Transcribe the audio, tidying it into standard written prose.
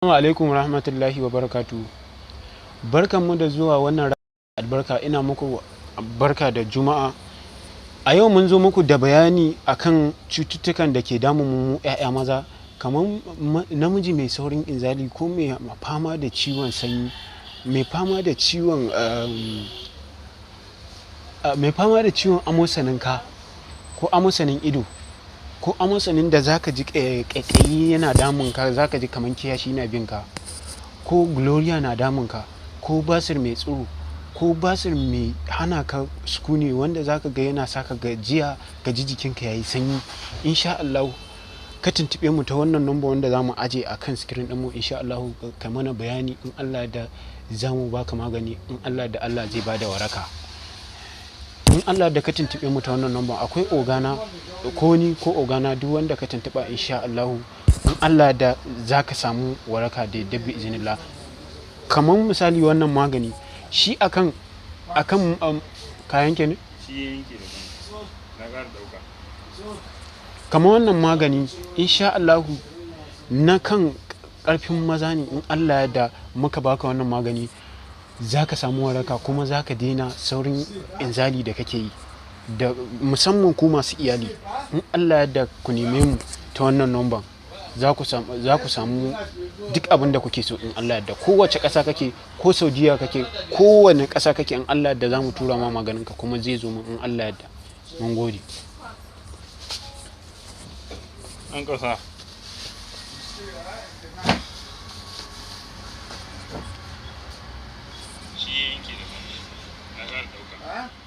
Assalamu alaikum rahmatullahi wa barakatu. Barkanmu da zuwa wannan albarka, ina muku barka da juma'a. A yau mun zo muku da bayani akan cututtukan da ke damun mu 'ya'ya maza, kamar namiji mai saurin inzali ko mai fama da ciwon sanyi, mai fama da ciwon amosanin ka ko amosanin ido, ko amosanin da zaka ji ƙaiƙayi yana damun ka, zaka ji kamar kiyashi na bin ka, ko gloria na damun ka, ko basir mai tsiro, ko basir mai hana ka sukuni wanda zaka ga yana saka gajiya, ka ji jikinka yayi sanyi. Insha Allah ka tuntube mu ta wannan number wanda zamu aje akan screen din mu. Insha Allah ka mana bayani, in Allah da zamu baka magani, in Allah da Allah zai bada waraka. In Allah da ka tuntube mu ta wannan number, akwai ogana ko ni ko ogana, duk wanda ka tuntuba insha Allah in Allah da zaka samu waraka da dabbi iznillah. Kamar misali wannan magani shi akan kayan ke ne shi yanke da na ga dauka. Kamar wannan magani insha Allah na kan karfin maza ne. In Allah da muka baka wannan magani zaka samu waraka, kuma zaka daina saurin inzali da kake yi, da musamman ku masu iyali. In Allah da ku neme mu ta wannan number za ku samu duk abin da kuke so. In Allah da kowace ƙasa kake, ko Saudiya kake, kowane ƙasa kake, in Allah da za mu tura ma maganinka kuma zai zo mu. In Allah da mun gode. An ƙasa shi yanke da na ga dauka.